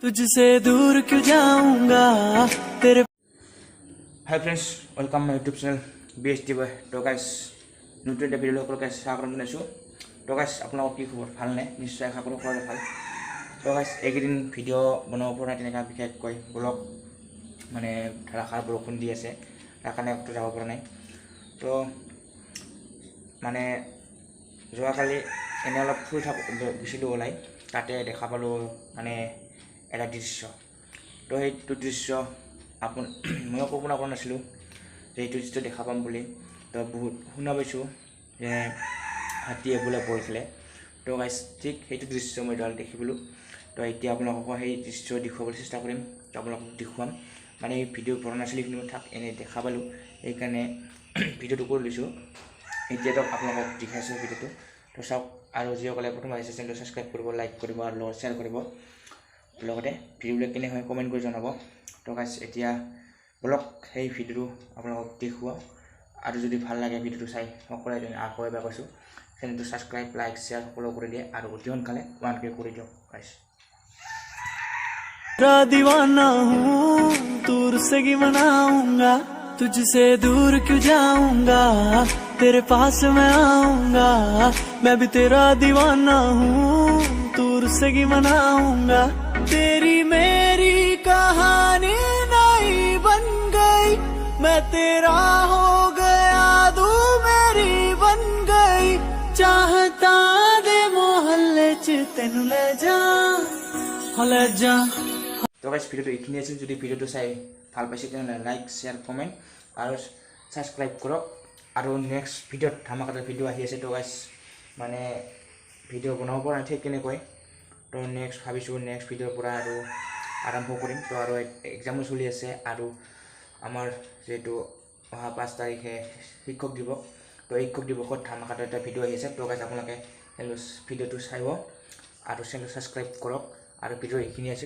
तुझसे दूर क्यों जाऊंगा तेरे। Hi friends, welcome my YouTube channel BST boy. तो गाइस नতুন এটা ভিডিও সকলকে স্বাগতম জনাইছোঁ। তো গাইস আপোনালোকৰ কি খবৰ, ভালনে? নিশ্চয় আশা কৰোঁ সকলোৰে ভাল। তো গাইস এইকেইদিন ভিডিঅ' বনাব পৰা নাই, তেনেকৈ বিশেষকৈ ব্লগ মানে ধাৰাসাৰ বৰষুণ দি আছে, তাৰ কাৰণে একটু যাব পৰা নাই। তো মানে যোৱাকালি এনে অলপ ফুৰি গৈছিলোঁ ওলাই, তাতে দেখা পালোঁ মানে এটা দৃশ্য। তো সেইটো দৃশ্য ময়ো কল্পনা কৰা নাছিলোঁ যে এইটো দৃশ্য দেখা পাম বুলি। তো বহুত শুনা পাইছোঁ যে হাতীয়ে বোলে বল খেলে। তো গাইছ ঠিক সেইটো দৃশ্য মই দেখিবলৈ। তো এতিয়া আপোনালোকক সেই দৃশ্য দেখুৱাবলৈ চেষ্টা কৰিম। তো আপোনালোকক দেখুৱাম মানে এই ভিডিঅ' কৰা নাছিলোঁ, কিন্তু মই এনেই দেখা পালোঁ, সেইকাৰণে ভিডিঅ'টো কৰি লৈছোঁ। এতিয়াতো আপোনালোকক দেখাইছোঁ ভিডিঅ'টো। তো চাওক, আৰু যিসকলে প্ৰথম আহিছে চেনেলটো ছাবস্ক্ৰাইব কৰিব, লাইক কৰিব আৰু লগত শ্বেয়াৰ কৰিব, লগতে ভিডিঅ'বিলাক কেনে হয় কমেণ্ট কৰি জনাব। তো গাইছ এতিয়া ব্লগ সেই ভিডিঅ'টো আপোনালোকক দেখুৱাওঁ, আৰু যদি ভাল লাগে ভিডিঅ'টো চাই সকলোৱে আকৌ এবাৰ কৈছোঁ চেনেলটো ছাবস্ক্ৰাইব, লাইক, শ্বেয়াৰ সকলো কৰি দিয়ে, আৰু অতি সোনকালে 1K কৰি দিয়ক গাইছ। तेरा दीवाना हूँ दूर से ही मनाऊंगा, तुझसे दूर क्यों जाऊंगा तेरे पास मैं आऊंगा। मैं भी तेरा दीवाना हूँ दूर से ही मनाऊंगा। तेरी मेरी कहानी नई बन गई, मैं तेरा हो गया तू मेरी बन गई। चाहता दे मोहल्ले च तेनू ले जा, ले जा। তো গাইছ ভিডিঅ'টো এইখিনি আছিল। যদি ভিডিঅ'টো চাই ভাল পাইছে তেনেহ'লে লাইক, শ্বেয়াৰ, কমেণ্ট আৰু ছাবস্ক্ৰাইব কৰক। আৰু নেক্সট ভিডিঅ'ত ধামাকাদাৰ ভিডিঅ' আহি আছে। তো গাইছ মানে ভিডিঅ' বনাব পৰা নাই ঠিক কেনেকৈ। তো নেক্সট ভাবিছোঁ নেক্সট ভিডিঅ'ৰ পৰা আৰু আৰম্ভ কৰিম। তো আৰু এক্সামো চলি আছে, আৰু আমাৰ যিহেতু অহা 5 তাৰিখে শিক্ষক দিৱস, তো শিক্ষক দিৱসত ধামাকাদাৰ এটা ভিডিঅ' আহি আছে। তো গাইছ আপোনালোকে ভিডিঅ'টো চাব আৰু চেনেলটো ছাবস্ক্ৰাইব কৰক। আৰু ভিডিঅ' এইখিনি আছিল।